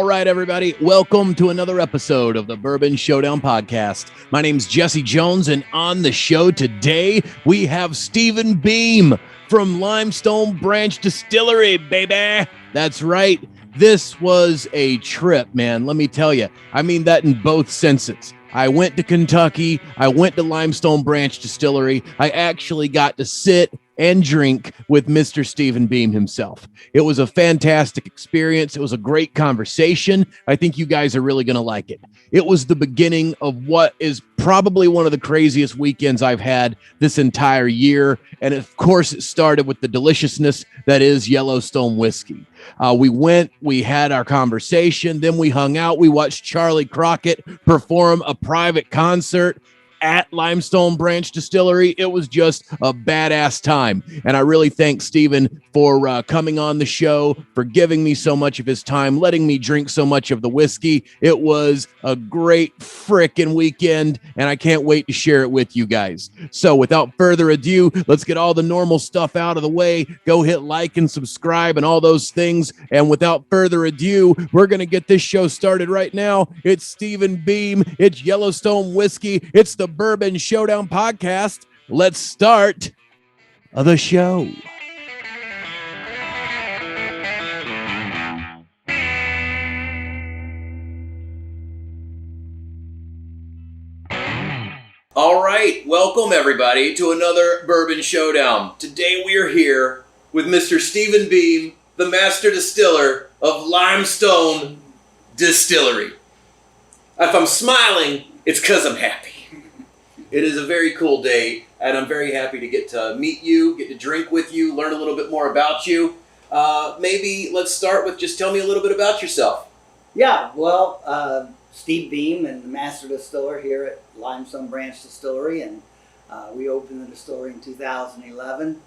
All right, everybody, welcome to another episode of the Bourbon Showdown podcast. My name's Jesse Jones, and on the show today, we have Stephen Beam from Limestone Branch Distillery, baby. That's right. This was a trip, man. Let me tell you. I mean that in both senses. I went to Kentucky. I went to Limestone Branch Distillery. I actually got to sit and drink with Mr. Stephen Beam himself. It was a fantastic experience. It was a great conversation. I think you guys are really going to like it. It was the beginning of what is probably one of the craziest weekends I've had this entire year. And of course, it started with the deliciousness that is Yellowstone whiskey. We had our conversation, then we hung out. We watched Charlie Crockett perform a private concert at Limestone Branch Distillery. It was just a badass time. And I really thank Stephen for coming on the show, for giving me so much of his time, letting me drink so much of the whiskey. It was a great frickin' weekend, and I can't wait to share it with you guys. So without further ado, let's get all the normal stuff out of the way. Go hit like and subscribe and all those things. And without further ado, we're going to get this show started right now. It's Stephen Beam. It's Yellowstone whiskey. It's the Bourbon Showdown podcast. Let's start the show. All right, welcome everybody to another Bourbon Showdown. Today we are here with Mr. Stephen Beam, the master distiller of Limestone Distillery. If I'm smiling, it's because I'm happy. It is a very cool day, and I'm very happy to get to meet you, get to drink with you, learn a little bit more about you. Maybe let's start with just tell me a little bit about yourself. Yeah, well, Steve Beam and the master distiller here at Limestone Branch Distillery, and we opened the distillery in 2011,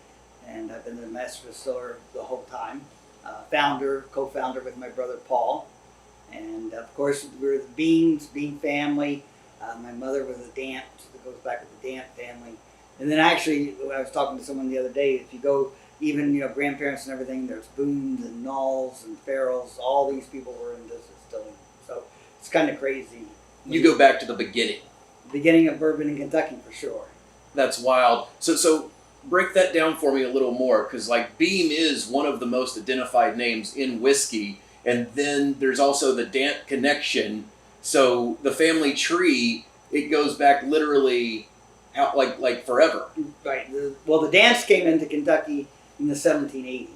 and I've been the master distiller the whole time. Co-founder with my brother Paul, and of course we're the Beam family. My mother was a Dant, that goes back with the Dant family. And then actually, I was talking to someone the other day, if you go, even, grandparents and everything, there's Boones and Knowles and Farrells, all these people were in this distilling. So it's kind of crazy. You go back to the beginning. Beginning of bourbon in Kentucky, for sure. That's wild. So break that down for me a little more, because Beam is one of the most identified names in whiskey, and then there's also the Dant connection. So the family tree, it goes back literally out like forever. Right. The Dants came into Kentucky in the 1780s.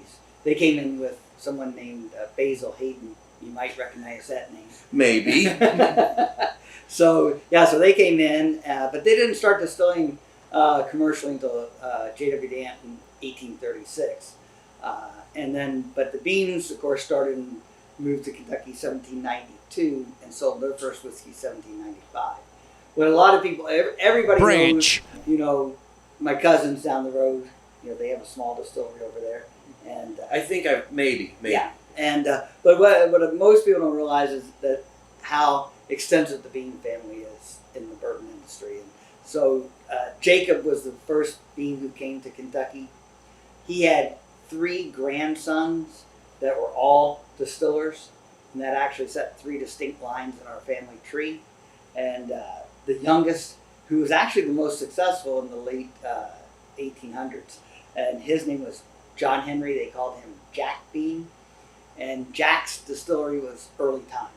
They came in with someone named Basil Hayden. You might recognize that name. Maybe. So they came in, but they didn't start distilling commercially until J.W. Dant in 1836. But the Beams, of course, moved to Kentucky 1792 and sold their first whiskey 1795. What a lot of people, everybody knows, my cousins down the road, they have a small distillery over there. And I think maybe. Yeah. And but what most people don't realize is that how extensive the Beam family is in the bourbon industry. And so Jacob was the first Beam who came to Kentucky. He had 3 grandsons that were all distillers, and that actually set 3 distinct lines in our family tree. And the youngest, who was actually the most successful in the late 1800s, and his name was John Henry. They called him Jack Beam, and Jack's distillery was Early Times.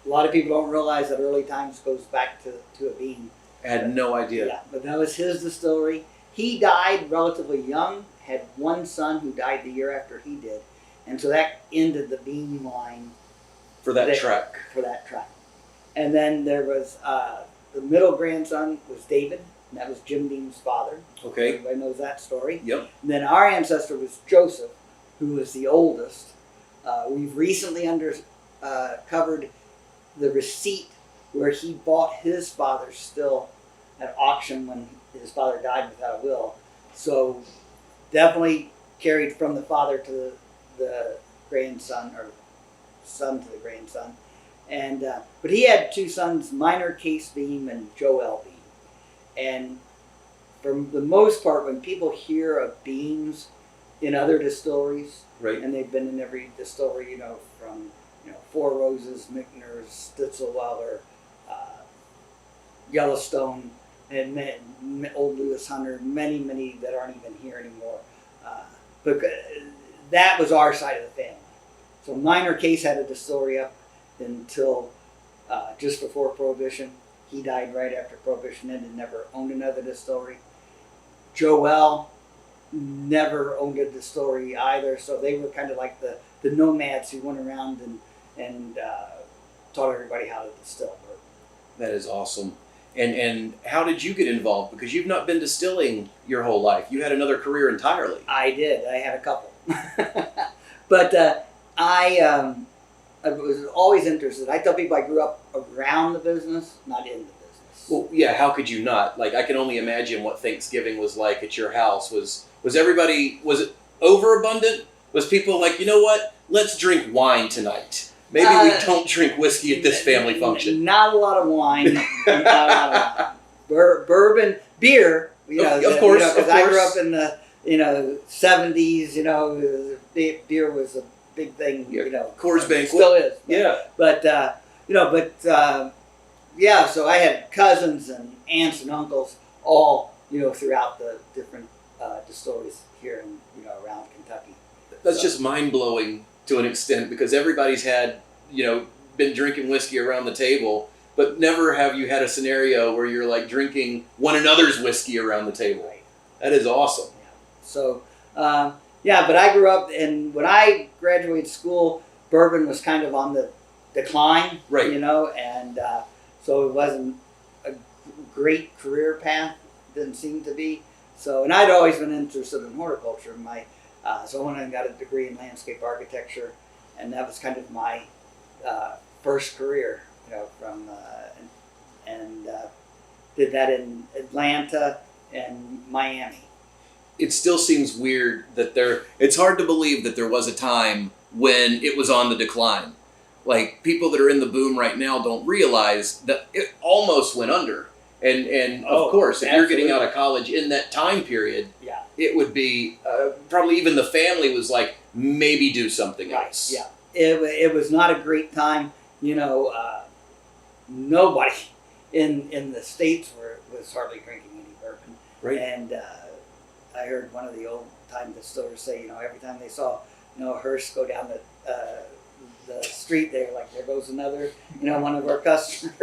A lot of people don't realize that Early Times goes back to a Beam. I had no idea. Yeah, but that was his distillery. He died relatively young, had 1 son who died the year after he did. And so that ended the Beam line. For that track. And then there was, the middle grandson was David, and that was Jim Beam's father. Okay. Everybody knows that story. Yep. And then our ancestor was Joseph, who was the oldest. We've recently covered the receipt where he bought his father's still at auction when his father died without a will. So definitely carried from the father to the grandson, or son to the grandson. And but he had 2 sons, Minor Case Beam and Joel Beam. And for the most part, when people hear of Beams in other distilleries, right, and they've been in every distillery, from Four Roses, Michner's, Stitzelweller, Yellowstone, and Old Lewis Hunter, many that aren't even here anymore. But that was our side of the family. So Minor Case had a distillery up until just before Prohibition. He died right after Prohibition ended, never owned another distillery. Joel never owned a distillery either, so they were kind of like the nomads who went around and taught everybody how to distill bourbon. That is awesome. And how did you get involved? Because you've not been distilling your whole life. You had another career entirely. I did. I had a couple. But I was always interested. I tell people I grew up around the business, not in the business. Well, yeah, how could you not? Like, I can only imagine what Thanksgiving was like at your house. Was it overabundant? Was people like, you know what? Let's drink wine tonight. Maybe we don't drink whiskey at this family function. Not a lot of wine. Not a lot of wine. Bourbon, beer. Of course. Because I grew up in the 70s. Beer was a big thing. Coors Banquet still is. Yeah. But So I had cousins and aunts and uncles all throughout the different distilleries here in around Kentucky. That's just mind blowing to an extent, because everybody's had, been drinking whiskey around the table, but never have you had a scenario where you're like drinking one another's whiskey around the table. Right. That is awesome. Yeah. So, but I grew up, and when I graduated school, bourbon was kind of on the decline, right? And so it wasn't a great career path. Didn't seem to be. So, and I'd always been interested in horticulture. So I went and got a degree in landscape architecture, and that was kind of my first career, did that in Atlanta and Miami. It still seems weird that it's hard to believe that there was a time when it was on the decline. Like, people that are in the boom right now don't realize that it almost went under. And of course, if you're getting out of college in that time period, it would be probably even the family was like, maybe do something else. Yeah, it was not a great time. Nobody in the States was hardly drinking any bourbon. Right. And I heard one of the old time distillers say, every time they saw a hearse go down the street, they were like, there goes another, one of our customers.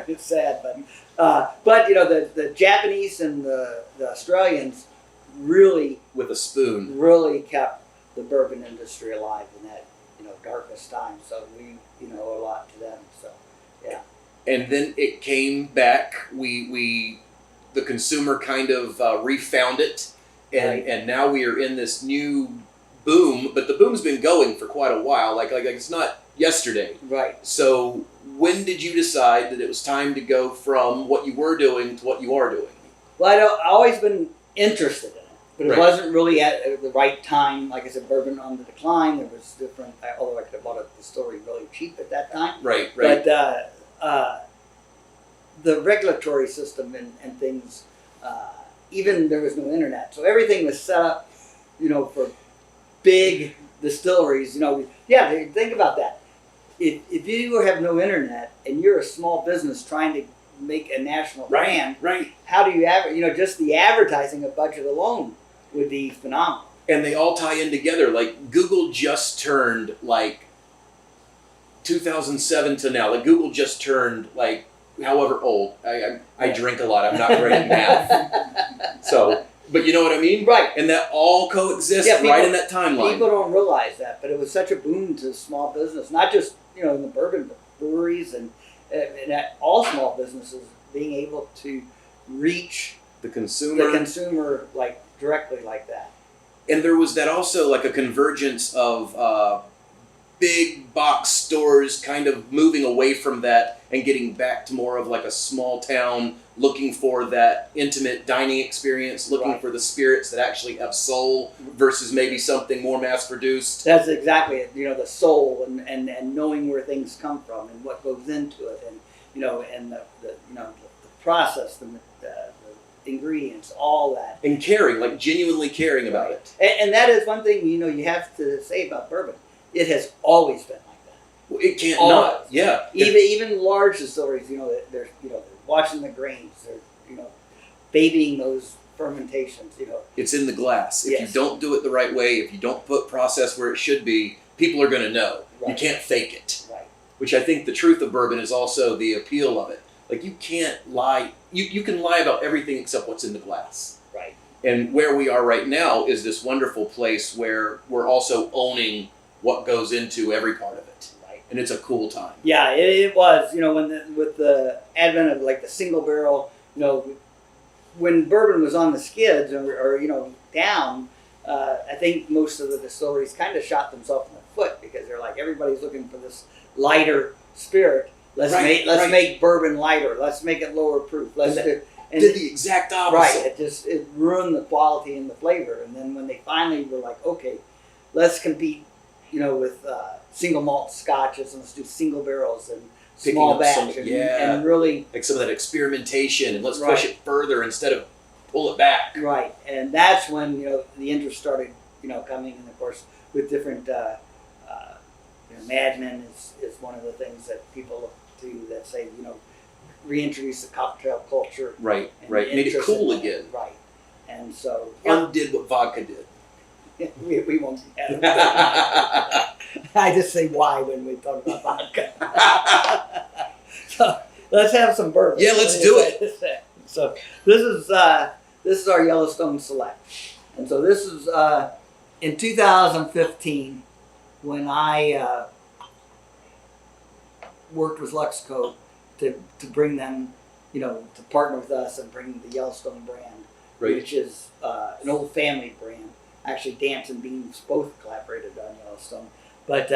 It's sad, but the Japanese and the Australians really, with a spoon, really kept the bourbon industry alive in that darkest time. So we owe a lot to them. So yeah. And then it came back. We the consumer kind of refound it, and now we are in this new boom, but the boom's been going for quite a while. Like it's not yesterday. Right. So when did you decide that it was time to go from what you were doing to what you are doing? Well, I've always been interested in it, but it wasn't really at the right time. Like I said, bourbon on the decline. There was different, although I could have bought a distillery really cheap at that time. Right. But the regulatory system and things, even there was no internet. So everything was set up, for big distilleries, think about that. If you have no internet and you're a small business trying to make a national brand, how do you just the advertising budget alone would be phenomenal. And they all tie in together. Like, Google just turned 2007 to now. Like, Google just turned however old. I drink a lot. I'm not great at math. So. But you know what I mean? Right. And that all coexists right in that timeline. People don't realize that, but it was such a boom to small business, not just, in the bourbon breweries and at all small businesses being able to reach the consumer directly like that. And there was that also a convergence of big box stores kind of moving away from that and getting back to more of a small town, looking for that intimate dining experience, looking for the spirits that actually have soul versus maybe something more mass produced. That's exactly it. The soul and knowing where things come from and what goes into it, and and the process, the ingredients, all that. And caring, genuinely caring about it. And that is one thing you have to say about bourbon. it has always been like that. Well, it can't Always. not. Yeah. Even large distilleries, they're they're watching the grains, they're babying those fermentations. It's in the glass. If Yes. you don't do it the right way, if you don't put process where it should be, people are going to know. You Right. can't fake it. Right. Which I think the truth of bourbon is also the appeal of it. Like, you can't lie. You can lie about everything except what's in the glass. Right. And where we are right now is this wonderful place where we're also owning what goes into every part of it. Right. And it's a cool time. Yeah, it was. With the advent of like the single barrel, when bourbon was on the skids or down, I think most of the distilleries kind of shot themselves in the foot because they're like, everybody's looking for this lighter spirit. Let's make bourbon lighter. Let's make it lower proof. Did the exact opposite. Right. It ruined the quality and the flavor. And then when they finally were like, okay, let's compete, with single malt scotches, and let's do single barrels and Picking small up batch, some- and really Like some of that experimentation, and let's Right. push it further instead of pull it back. right. And that's when the interest started coming, and of course with different Mad Men is one of the things that people look to that say reintroduce the cocktail culture. Right, and right. Made it interest cool in that. again. Right. And so Undid what vodka did. we won't. I just say why when we talk about vodka. So let's have some bourbon. Yeah, let's do it. So this is our Yellowstone Select, and so this is in 2015 when I worked with Luxco to bring them, to partner with us and bring the Yellowstone brand, Right. which is an old family brand. Actually, Dance and Beans both collaborated on Yellowstone. But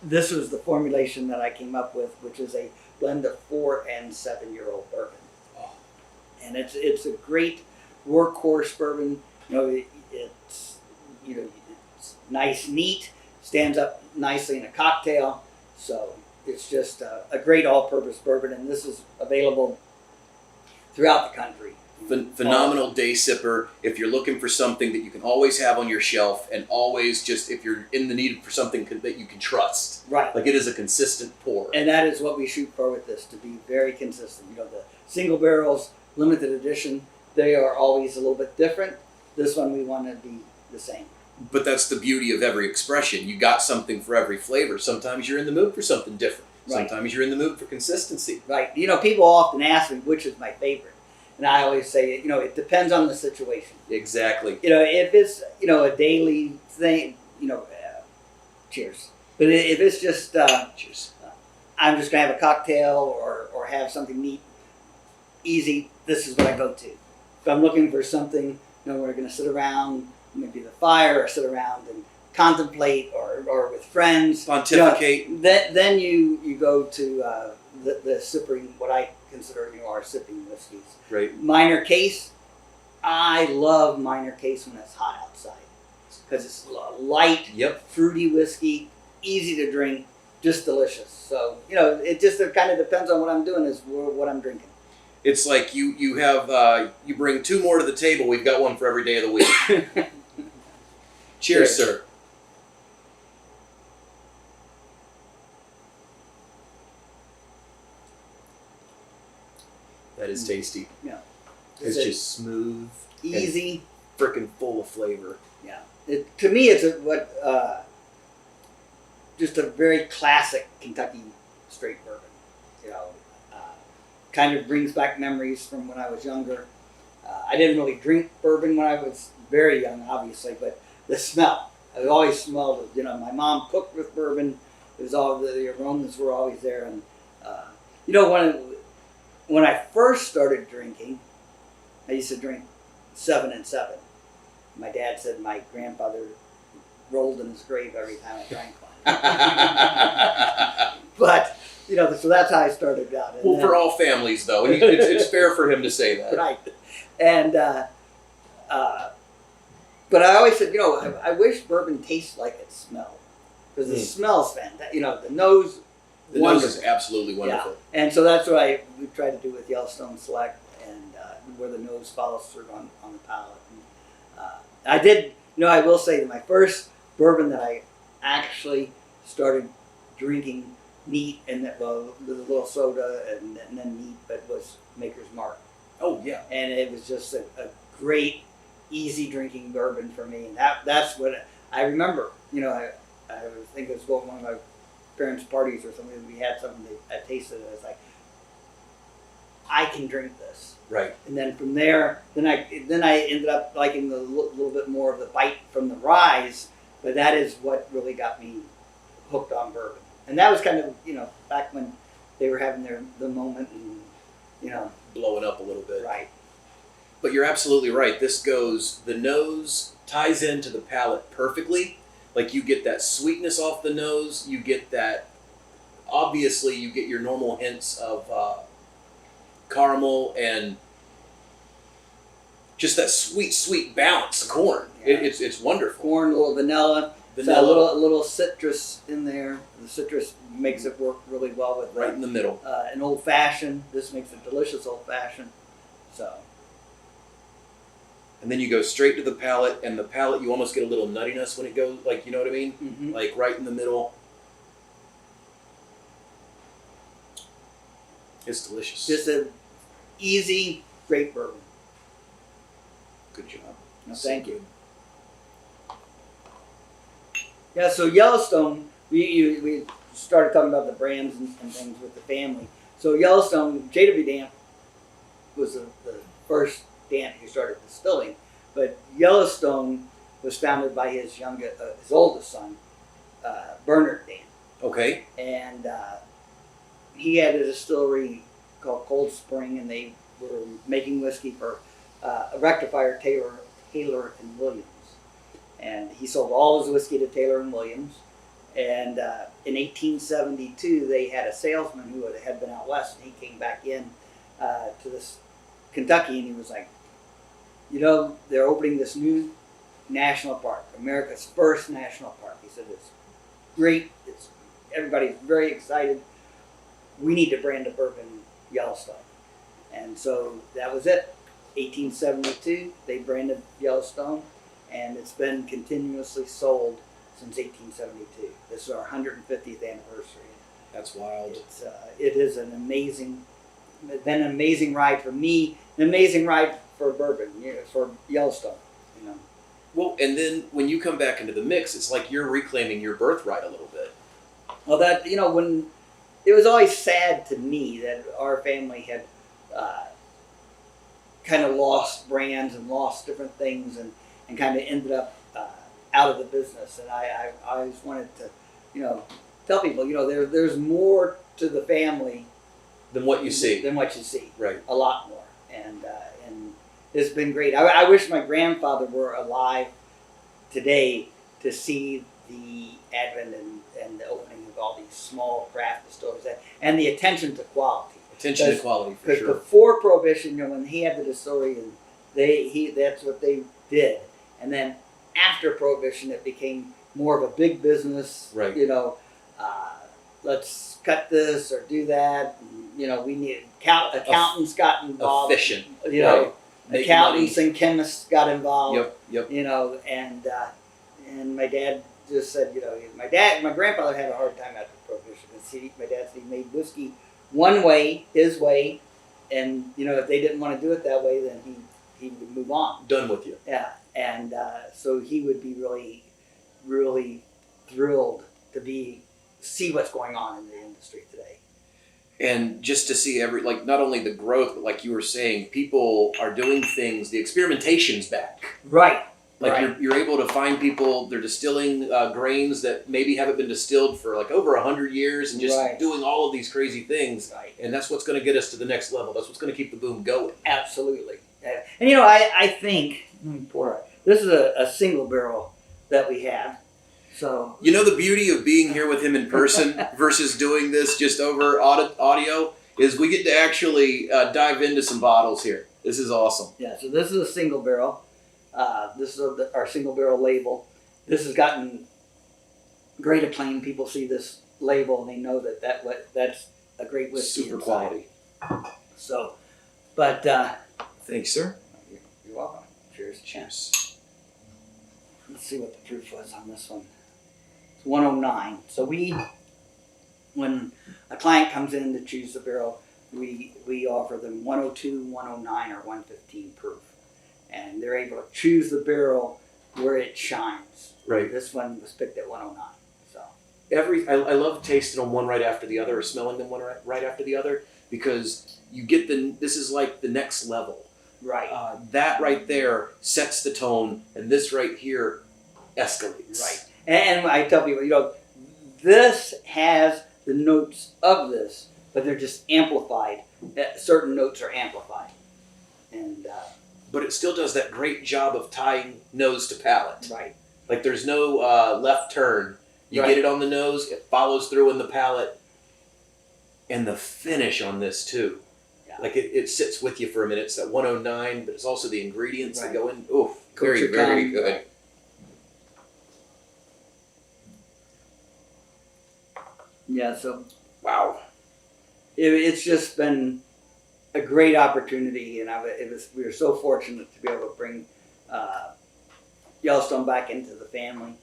this was the formulation that I came up with, which is a blend of 4 and 7-year-old bourbon. Oh. And it's a great workhorse bourbon. It's nice, neat, stands up nicely in a cocktail. So it's just a great all-purpose bourbon, and this is available throughout the country. Phenomenal day sipper. If you're looking for something that you can always have on your shelf, and always just if you're in the need for something that you can trust. Right. Like, it is a consistent pour. And that is what we shoot for with this, to be very consistent. The single barrels, limited edition, they are always a little bit different. This one we want to be the same. But that's the beauty of every expression. You got something for every flavor. Sometimes you're in the mood for something different. Right. Sometimes you're in the mood for consistency. Right. People often ask me which is my favorite. And I always say, it depends on the situation. Exactly. If it's, a daily thing, cheers. But if it's just, Cheers. I'm just going to have a cocktail or have something neat, easy, this is what I go to. If I'm looking for something, we're going to sit around, maybe the fire, or sit around and contemplate, or with friends. Pontificate. Then you go to the sipping, what I consider our sipping whiskeys. Right. Minor case, I love minor case when it's hot outside because it's light, Yep. fruity whiskey, easy to drink, just delicious. So it just kind of depends on what I'm doing is what I'm drinking. It's like you have you bring 2 more to the table. We've got one for every day of the week. Cheers, sir. That is tasty. Yeah. It's just smooth, easy, freaking full of flavor. Yeah. To me, it's just a very classic Kentucky straight bourbon. Kind of brings back memories from when I was younger. I didn't really drink bourbon when I was very young, obviously, but the smell. I always smelled it. My mom cooked with bourbon. It was all the aromas were always there. And when I first started drinking, I used to drink 7 and 7. My dad said my grandfather rolled in his grave every time I drank one. But so that's how I started out. Well, for all families, though, it's fair for him to say that. Right. And but I always said, I wish bourbon tastes like it smelled, because the smell's fantastic. The nose. The nose is absolutely wonderful. Yeah. And so that's what we try to do with Yellowstone Select, and where the nose follows through on the palate. And, I did, I will say that my first bourbon that I actually started drinking neat and with a little soda and then neat, but was Maker's Mark. Oh yeah. And it was just a great, easy drinking bourbon for me. And that's what I remember. You know, I think it was going to one of my parents' parties or something. We had something I tasted it. I was like, I can drink this. Right. And then from there, then I ended up liking a little bit more of the bite from the ryes. But that is what really got me hooked on bourbon. And that was kind of, you know, back when they were having the moment and, you know, blowing up a little bit. Right. But you're absolutely right. The nose ties into the palate perfectly. Like you get that sweetness off the nose. You get that, obviously you get your normal hints of caramel and just that sweet balance. Corn. Yeah. It's wonderful. Corn, a little vanilla. Vanilla. A little citrus in there. The citrus makes it work really well with right in the middle. An old fashioned. This makes a delicious old fashioned. So. And then you go straight to the palate, and the palate you almost get a little nuttiness when it goes, like, you know what I mean? Mm-hmm. Like right in the middle. It's delicious. Just an easy, great bourbon. Good job. No, thank you. Yeah, so Yellowstone, we started talking about the brands and things with the family. So Yellowstone, J.W. Damp was the first Damp who started distilling, but Yellowstone was founded by his oldest son, Bernard Damp. Okay. And he had a distillery called Cold Spring, and they were making whiskey for a rectifier, Taylor and Williams. And he sold all his whiskey to Taylor and Williams. And in 1872, they had a salesman who had been out west, and he came back in to this Kentucky, and he was like, you know, they're opening this new national park, America's first national park. He said, it's great. Everybody's very excited. We need to brand a bourbon Yellowstone. And so that was it. 1872, they branded Yellowstone, and it's been continuously sold since 1872. This is our 150th anniversary. That's wild. It is been an amazing ride for me, an amazing ride for bourbon, for Yellowstone. You know. Well, and then when you come back into the mix, it's like you're reclaiming your birthright a little bit. Well, when it was always sad to me that our family had kind of lost brands and lost different things and kind of ended up out of the business. And I always wanted to, tell people, there's more to the family than what you see. Right. A lot more. And it's been great. I wish my grandfather were alive today to see the advent and the opening of all these small craft distilleries and the attention to quality. Attention to quality, for sure. Because before Prohibition, when he had the distillery, and that's what they did. And then after Prohibition, it became more of a big business. Right. Let's cut this or do that. And, we need accountants got involved. Efficient. Right. Accountants and chemists got involved. Yep. And my dad just said, my grandfather had a hard time after Prohibition. My dad said he made whiskey one way, his way, and if they didn't want to do it that way, then he would move on. Done with you. Yeah, and so he would be really, really thrilled to see what's going on in the industry today. And just to see not only the growth, but like you were saying, people are doing things. The experimentation's back. Right. You're able to find people, they're distilling grains that maybe haven't been distilled for over 100 years and just doing all of these crazy things. Right. And that's what's going to get us to the next level. That's what's going to keep the boom going. Absolutely. And I think, this is a single barrel that we have. So the beauty of being here with him in person versus doing this just over audio is we get to actually dive into some bottles here. This is awesome. Yeah, so this is a single barrel. This is our single barrel label. This has gotten great acclaim. People see this label and they know that's a great whiskey. Super quality. So, but thanks, sir. You're welcome. Cheers. Cheers. Let's see what the proof was on this one. 109. So when a client comes in to choose the barrel, we offer them 102, 109, or 115 proof. And they're able to choose the barrel where it shines. Right. This one was picked at 109. So I love tasting them one right after the other, or smelling them one right after the other, because you get this is like the next level. right, That right there sets the tone, and this right here escalates. right. And I tell people, this has the notes of this, but they're just amplified. Certain notes are amplified, and But it still does that great job of tying nose to palate. right. Like there's no left turn. You Right. get it on the nose, it follows through in the palate, and the finish on this too. Yeah. Like it sits with you for a minute. It's that 109, but it's also the ingredients that Right. go in. Oof, Coats very, your very tongue. good. Yeah, so Wow. it's just been a great opportunity, and we were so fortunate to be able to bring Yellowstone back into the family,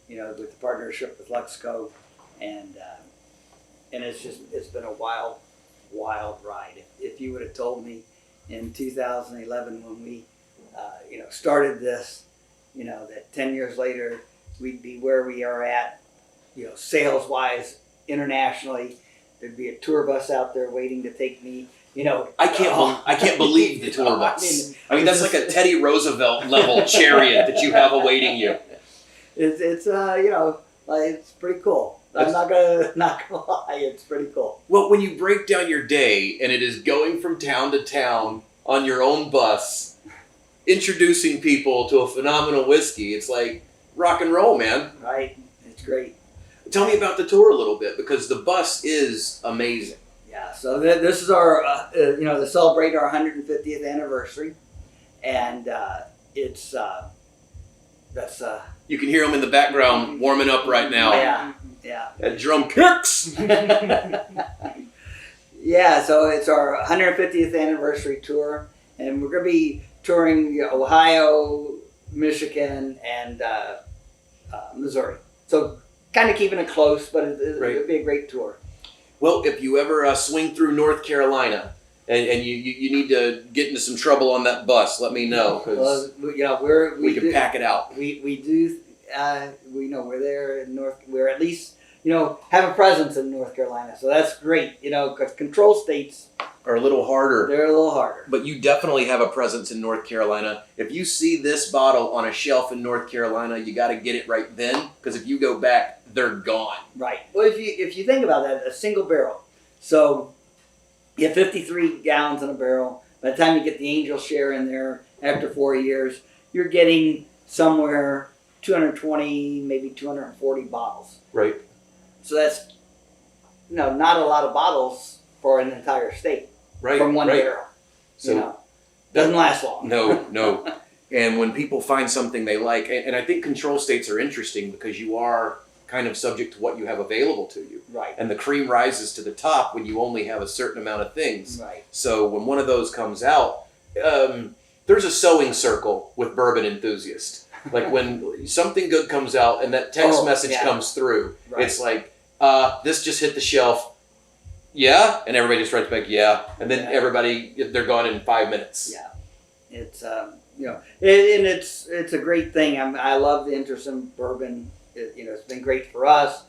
with the partnership with Luxco, and it's been a wild ride. If you would have told me in 2011 when we started this, that 10 years later we'd be where we are at, sales wise internationally, there'd be a tour bus out there waiting to take me. I can't believe the tour bus. I mean, that's like a Teddy Roosevelt level chariot that you have awaiting you. It's pretty cool. I'm not gonna lie, it's pretty cool. Well, when you break down your day and it is going from town to town on your own bus, introducing people to a phenomenal whiskey, it's like rock and roll, man. Right, it's great. Tell me about the tour a little bit, because the bus is amazing. Yeah, so this is our, to celebrate our 150th anniversary, and that's You can hear them in the background warming up right now. yeah. That drum kicks. Yeah, so it's our 150th anniversary tour, and we're going to be touring Ohio, Michigan, and Missouri. So kind of keeping it close, but it'll be a great tour. Well, if you ever swing through North Carolina and you need to get into some trouble on that bus, let me know, because we can pack it out. We do. We're there in we're at least have a presence in North Carolina, so that's great. Because control states Are a little harder. they're a little harder. But you definitely have a presence in North Carolina. If you see this bottle on a shelf in North Carolina, you got to get it right then, because if you go back, they're gone. Right. Well, if you think about that, a single barrel. So you have 53 gallons in a barrel. By the time you get the angel share in there after 4 years, you're getting somewhere 220, maybe 240 bottles. Right. So that's not a lot of bottles for an entire state from one barrel. So doesn't last long. No. And when people find something they like, and I think control states are interesting because you are kind of subject to what you have available to you. Right. And the cream rises to the top when you only have a certain amount of things. Right. So when one of those comes out, there's a sewing circle with bourbon enthusiasts. Like when something good comes out and that text message comes through, it's like, this just hit the shelf. Yeah. And everybody just writes back, yeah. And then everybody, they're gone in 5 minutes. Yeah. It's, it's a great thing. I love the interest in bourbon. It's been great for us.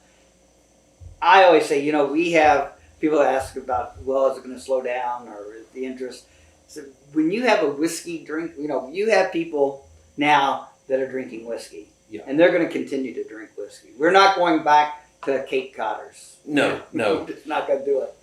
I always say, we have people ask about, well, is it going to slow down, or is the interest? So when you have a whiskey drink, you have people now that are drinking whiskey, and they're going to continue to drink whiskey. We're not going back to Cape Codders. No. We're just not going to do it.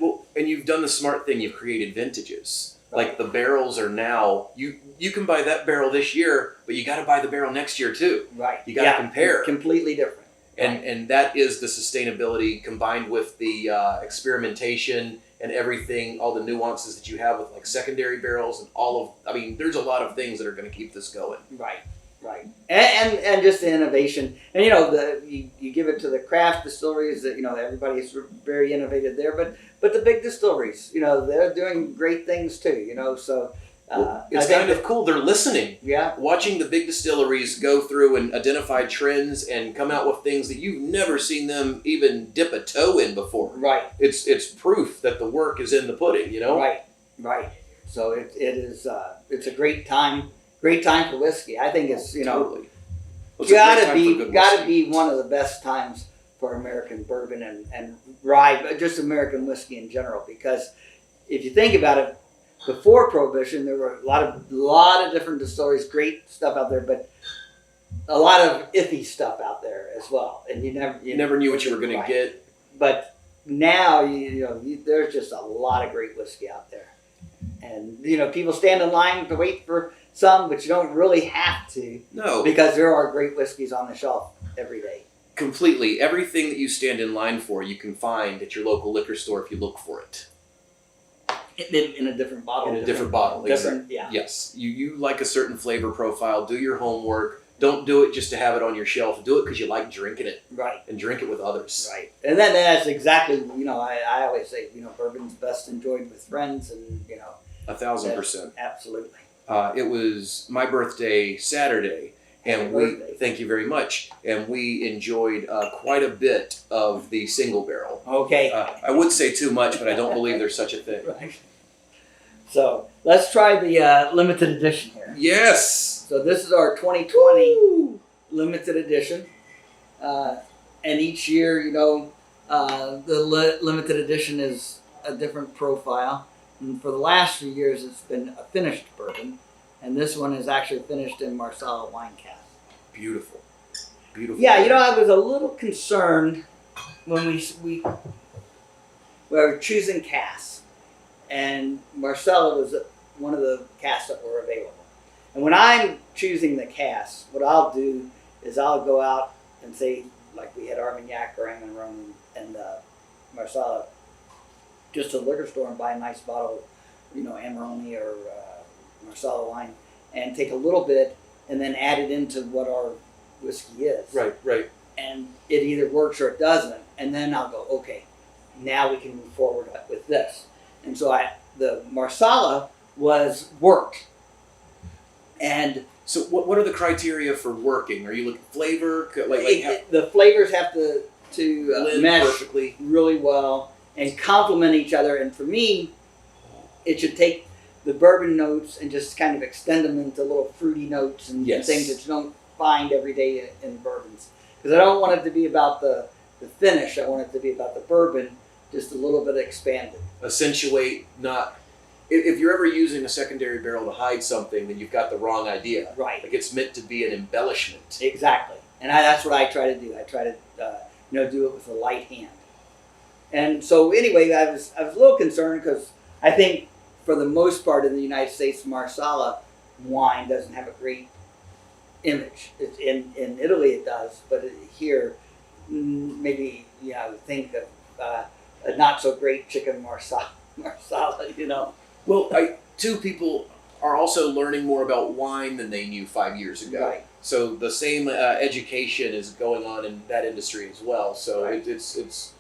Well, and you've done the smart thing. You've created vintages. Like the barrels are now, you can buy that barrel this year, but you got to buy the barrel next year too. Right. You got to compare. Completely different. And that is the sustainability combined with the experimentation and everything, all the nuances that you have with like secondary barrels and there's a lot of things that are going to keep this going. Right. And just the innovation. And you give it to the craft distilleries that everybody's very innovative there, but the big distilleries, they're doing great things too, so It's kind of cool. They're listening. Yeah. Watching the big distilleries go through and identify trends and come out with things that you've never seen them even dip a toe in before. Right. It's proof that the work is in the pudding, you know? Right. So it is it's a great time for whiskey. I think it's Totally. gotta be one of the best times for American bourbon and rye, but just American whiskey in general. Because if you think about it, before Prohibition, there were a lot of different distilleries, great stuff out there, but a lot of iffy stuff out there as well. And you never knew what you were going to get. But now there's just a lot of great whiskey out there, and people stand in line to wait for some, but you don't really have to. No, because there are great whiskeys on the shelf every day. Completely, everything that you stand in line for, you can find at your local liquor store if you look for it. In a different bottle. In a different bottle. Different, yeah. Yes. You like a certain flavor profile. Do your homework. Don't do it just to have it on your shelf. Do it because you like drinking it. Right. And drink it with others. Right. And then that's exactly, I always say, bourbon's best enjoyed with friends and, 1,000%. Absolutely. It was my birthday Saturday. And thank you very much. And we enjoyed quite a bit of the single barrel. Okay. I would say too much, but I don't believe there's such a thing. Right. So let's try the limited edition here. Yes. So this is our 2020 limited edition. And each year, the limited edition is a different profile. And for the last few years, it's been a finished bourbon. And this one is actually finished in Marsala wine cask. Beautiful. Beautiful. Yeah, I was a little concerned when we were choosing casks. And Marsala was one of the casks that were available. And when I'm choosing the casks, what I'll do is I'll go out and say, like we had Armagnac or Amarone and Marsala, just to the liquor store and buy a nice bottle of, Amarone or Marsala wine, and take a little bit and then add it into what our whiskey is. Right. And it either works or it doesn't. And then I'll go, okay, now we can move forward with this. And so the Marsala was worked. And so what are the criteria for working? Are you looking flavor? The flavors have to mesh perfectly really well and complement each other. And for me, it should take the bourbon notes and just kind of extend them into little fruity notes and things that you don't find every day in bourbons. Because I don't want it to be about the finish. I want it to be about the bourbon, just a little bit expanded. Accentuate, not... If you're ever using a secondary barrel to hide something, then you've got the wrong idea. Right. Like it's meant to be an embellishment. Exactly. And that's what I try to do. I try to do it with a light hand. And so anyway, I was a little concerned because I think for the most part in the United States, Marsala wine doesn't have a great image. In Italy it does, but here maybe think of a not so great chicken Marsala. Well, people are also learning more about wine than they knew 5 years ago. Right. So the same education is going on in that industry as well. So right. it's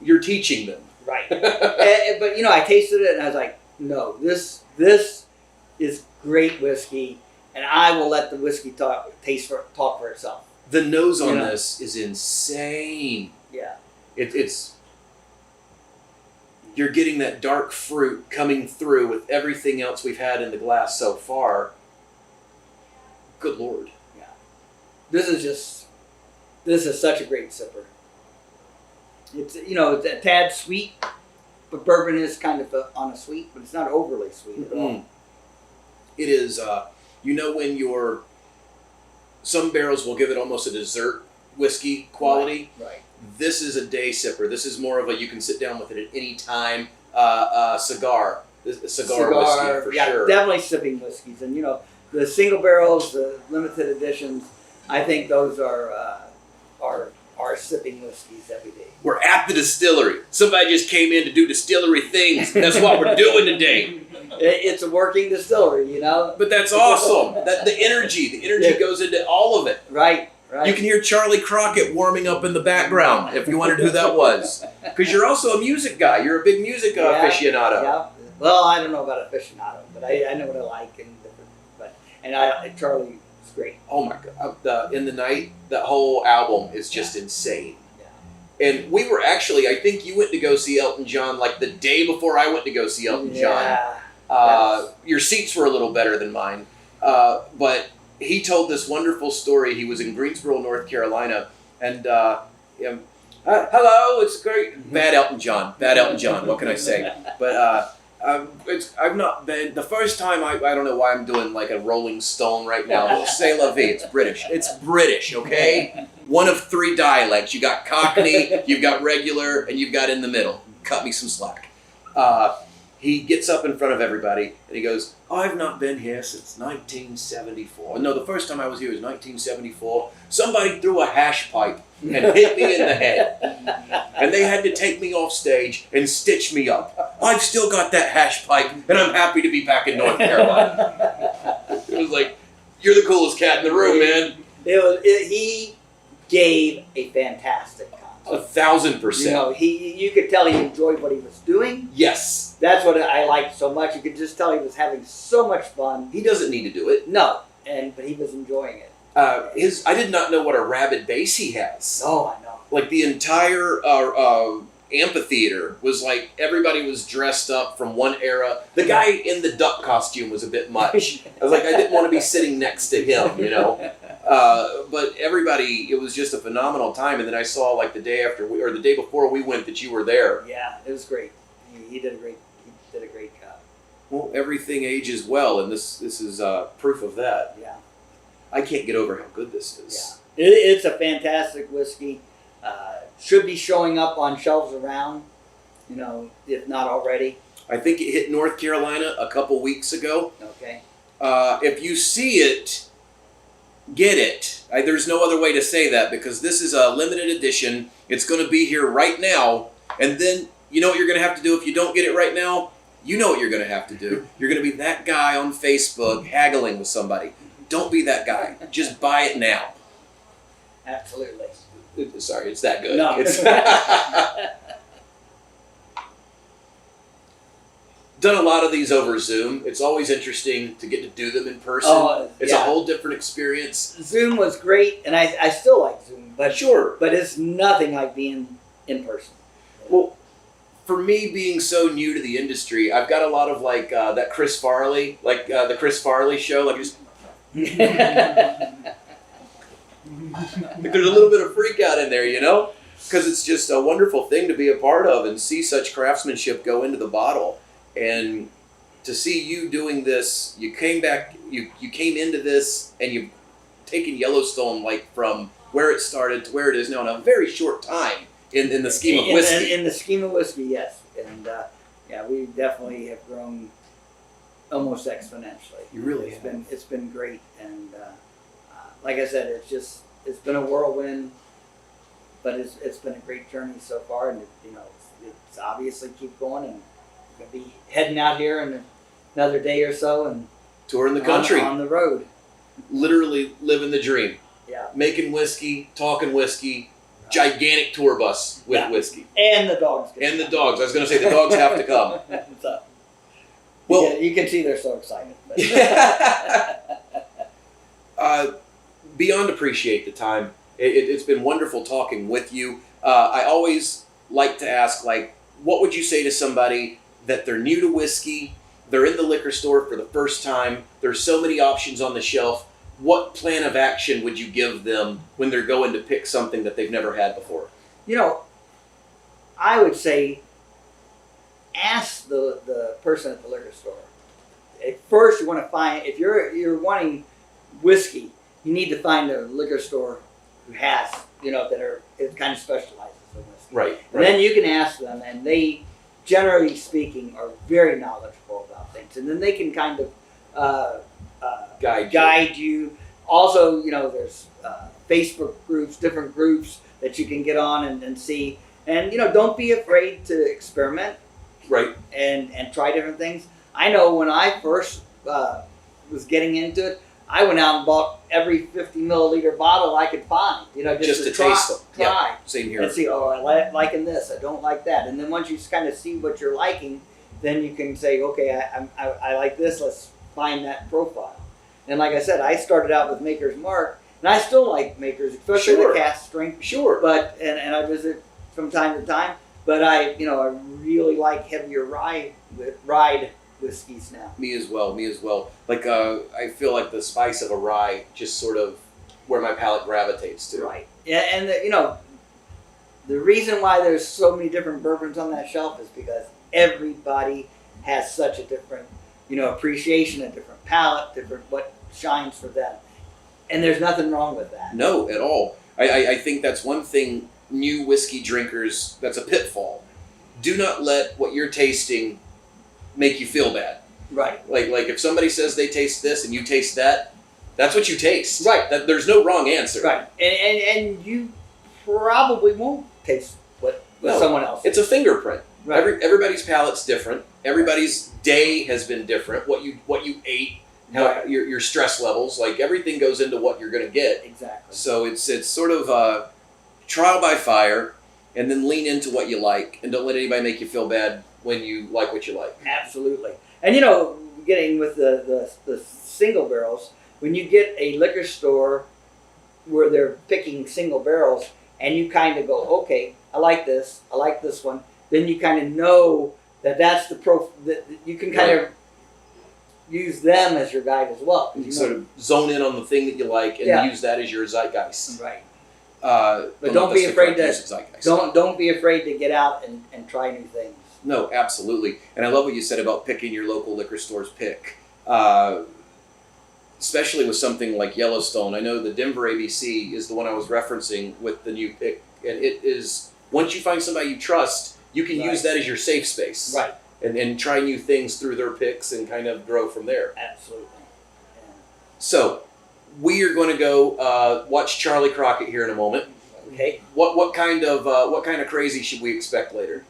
you're teaching them. Right. But I tasted it and I was like, no, this is great whiskey, and I will let the whiskey talk for itself. The nose on this is insane. Yeah. It's you're getting that dark fruit coming through with everything else we've had in the glass so far. Good Lord. Yeah. This is such a great sipper. It's it's a tad sweet, but bourbon is kind of on a sweet, but it's not overly sweet at all. It is, when some barrels will give it almost a dessert whiskey quality. Right. This is a day sipper. This is more of a you can sit down with it at any time. Cigar whiskey for sure. Definitely sipping whiskeys, and the single barrels, the limited editions. I think those are sipping whiskeys every day. We're at the distillery. Somebody just came in to do distillery things. That's what we're doing today. It's a working distillery, But that's awesome. The energy goes into all of it. Right. You can hear Charlie Crockett warming up in the background if you wondered who that was. Because you're also a music guy. You're a big music aficionado. Yeah. Well, I don't know about aficionado, but but I know what I like and different. But Charlie is great. Oh my God! In the Night, that whole album is just insane. Yeah. And we were actually, I think you went to go see Elton John like the day before I went to go see Elton John. Your seats were a little better than mine, but he told this wonderful story. He was in Greensboro, North Carolina, and hello, it's great. Bad Elton John. What can I say? But I've not been the first time. I don't know why I'm doing like a Rolling Stone right now. Well, c'est la vie. It's British. It's British. Okay. One of three dialects. You got Cockney, you've got regular, and you've got in the middle. Cut me some slack. He gets up in front of everybody and he goes, I've not been here since 1974. No, the first time I was here was 1974. Somebody threw a hash pipe and hit me in the head. And they had to take me off stage and stitch me up. I've still got that hash pipe and I'm happy to be back in North Carolina. It was like, you're the coolest cat in the room, man. He gave a fantastic concert. 1,000%. You know, you could tell he enjoyed what he was doing. Yes. That's what I liked so much. You could just tell he was having so much fun. He doesn't need to do it. No, but he was enjoying it. I did not know what a rabid bass he has. Oh, I know. Like the entire amphitheater was like, everybody was dressed up from one era. The guy in the duck costume was a bit much. I was like, I didn't want to be sitting next to him, you know. But everybody, it was just a phenomenal time. And then I saw like the day before we went that you were there. Yeah, it was great. He did a great job. Well, everything ages well, and this is proof of that. Yeah. I can't get over how good this is. Yeah. It's a fantastic whiskey. Should be showing up on shelves around, you know, if not already. I think it hit North Carolina a couple weeks ago. Okay. If you see it, get it. There's no other way to say that because this is a limited edition. It's going to be here right now. And then you know what you're going to have to do if you don't get it right now? You know what you're going to have to do. You're going to be that guy on Facebook haggling with somebody. Don't be that guy. Just buy it now. Absolutely. Sorry, it's that good. No. Done a lot of these over Zoom. It's always interesting to get to do them in person. It's a whole different experience. Zoom was great, and I still like Zoom, but sure, but it's nothing like being in person. Well, for me being so new to the industry, I've got a lot of like that Chris Farley, like the Chris Farley show, like just. There's a little bit of freak out in there, you know, because it's just a wonderful thing to be a part of and see such craftsmanship go into the bottle. And to see you doing this, you came into this and you've taken Yellowstone like from where it started to where it is now in a very short time in the scheme of whiskey. In the scheme of whiskey, yes. And we definitely have grown almost exponentially. You really have. It's been great. And like I said, it's been a whirlwind, but it's been a great journey so far. And it's obviously keep going, and we're going to be heading out here in another day or so and touring the country on the road. Literally living the dream. Yeah. Making whiskey, talking whiskey, gigantic tour bus with whiskey. And the dogs. And the dogs. I was going to say the dogs have to come. So, well, you can see they're so excited. Beyond appreciate the time. It's been wonderful talking with you. I always like to ask, like, what would you say to somebody that they're new to whiskey, they're in the liquor store for the first time, there's so many options on the shelf. What plan of action would you give them when they're going to pick something that they've never had before? You know, I would say ask the person at the liquor store. At first, you want to find, if you're wanting whiskey, you need to find a liquor store who has, it kind of specializes in whiskey. Right. And then you can ask them, and they, generally speaking, are very knowledgeable about things. And then they can kind of guide you. Also, there's Facebook groups, different groups that you can get on and see. And, don't be afraid to experiment. Right. And try different things. I know when I first was getting into it, I went out and bought every 50 milliliter bottle I could find, just to taste them. Try. Yeah, same here. And see, I liking this, I don't like that. And then once you kind of see what you're liking, then you can say, okay, I like this. Let's find that profile. And like I said, I started out with Maker's Mark, and I still like Maker's, especially the cask strength. Sure. But and I visit from time to time. But I really like heavier ride whiskeys now. Me as well. Like I feel like the spice of a rye just sort of where my palate gravitates to. Right. Yeah, and the reason why there's so many different bourbons on that shelf is because everybody has such a different, appreciation, a different palate, different what shines for them. And there's nothing wrong with that. No, at all. I think that's one thing new whiskey drinkers, that's a pitfall. Do not let what you're tasting make you feel bad. Right. Like if somebody says they taste this and you taste that, that's what you taste. Right. There's no wrong answer. Right. And you probably won't taste what someone else. It's a fingerprint. Right. Everybody's palate's different. Everybody's day has been different. What you ate, how Right. your stress levels, like everything goes into what you're going to get. Exactly. So it's sort of trial by fire, and then lean into what you like, and don't let anybody make you feel bad when you like what you like. Absolutely. And getting with the single barrels, when you get a liquor store where they're picking single barrels, and you kind of go, okay, I like this one, then you kind of know that's the that you can kind of use them as your guide as well. You sort of zone in on the thing that you like and use that as your zeitgeist. Right. But don't be afraid don't be afraid to get out and try new things. No, absolutely. And I love what you said about picking your local liquor store's pick. Especially with something like Yellowstone. I know the Denver ABC is the one I was referencing with the new pick. And it is, once you find somebody you trust, you can use that as your safe space. Right. And try new things through their picks and kind of grow from there. Absolutely. Yeah. So, we are going to go watch Charlie Crockett here in a moment. Okay. What kind of crazy should we expect later?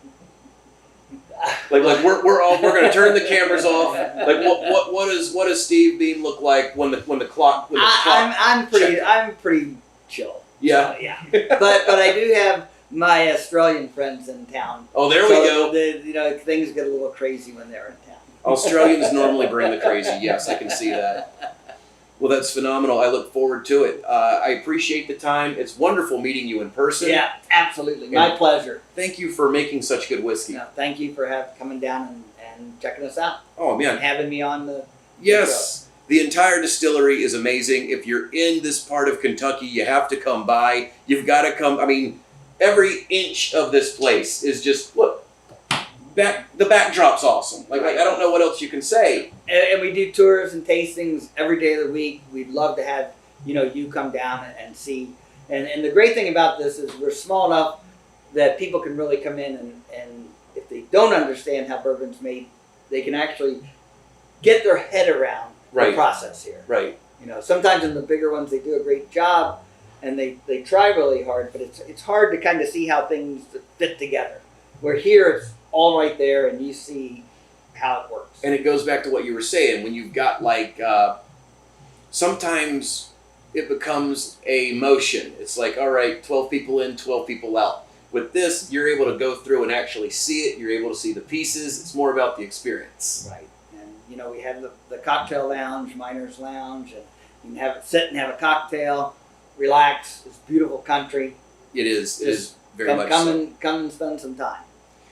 Like we're going to turn the cameras off. Like what does Steve Beam look like when the clock? I'm pretty chill. Yeah. So, yeah. but I do have my Australian friends in town. Oh, there we go. Things get a little crazy when they're in town. Australians normally bring the crazy. Yes, I can see that. Well, that's phenomenal. I look forward to it. I appreciate the time. It's wonderful meeting you in person. Yeah, absolutely. My pleasure. Thank you for making such good whiskey. No, thank you for coming down and checking us out. Oh, man. And having me on the Yes. The entire distillery is amazing. If you're in this part of Kentucky, you have to come by. You've got to come. I mean, every inch of this place is just, look, the backdrop's awesome. Like I don't know what else you can say. And we do tours and tastings every day of the week. We'd love to have, you come down and see. And the great thing about this is we're small enough that people can really come in and if they don't understand how bourbon's made, they can actually get their head around the process here. Right. Sometimes in the bigger ones they do a great job and they try really hard, but it's hard to kind of see how things fit together. Where here it's all right there and you see how it works. And it goes back to what you were saying, when you've got sometimes it becomes a motion. It's like, all right, 12 people in, 12 people out. With this, you're able to go through and actually see it. You're able to see the pieces. It's more about the experience. Right. And, we have the cocktail lounge, Miner's Lounge, and you can sit and have a cocktail, relax. It's beautiful country. It is. It is very much so. Come and spend some time.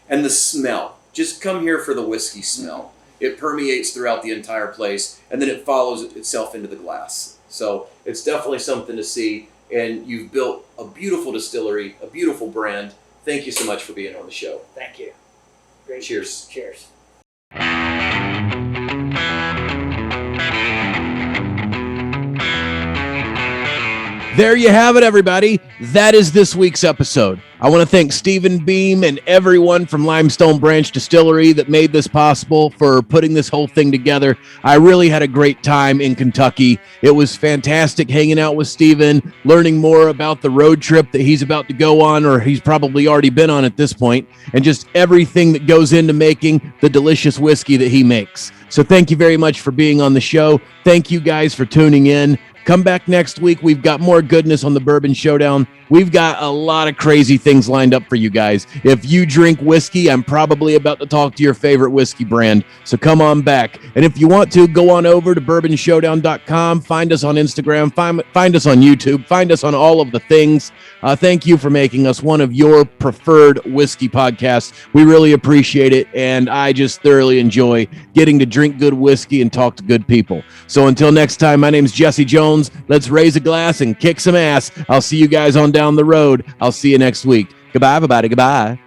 And the smell. Just come here for the whiskey smell. It permeates throughout the entire place, and then it follows itself into the glass. So it's definitely something to see, and you've built a beautiful distillery, a beautiful brand. Thank you so much for being on the show. Thank you. Great. Cheers. Cheers. There you have it, everybody. That is this week's episode. I want to thank Stephen Beam and everyone from Limestone Branch Distillery that made this possible for putting this whole thing together. I really had a great time in Kentucky. It was fantastic hanging out with Stephen, learning more about the road trip that he's about to go on, or he's probably already been on at this point, and just everything that goes into making the delicious whiskey that he makes. So thank you very much for being on the show. Thank you guys for tuning in. Come back next week. We've got more goodness on the Bourbon Showdown. We've got a lot of crazy things lined up for you guys. If you drink whiskey, I'm probably about to talk to your favorite whiskey brand. So come on back. And if you want to, go on over to bourbonshowdown.com. Find us on Instagram. Find us on YouTube. Find us on all of the things. Thank you for making us one of your preferred whiskey podcasts. We really appreciate it. And I just thoroughly enjoy getting to drink good whiskey and talk to good people. So until next time, my name's Jesse Jones. Let's raise a glass and kick some ass. I'll see you guys on down the road. I'll see you next week. Goodbye, everybody. Goodbye.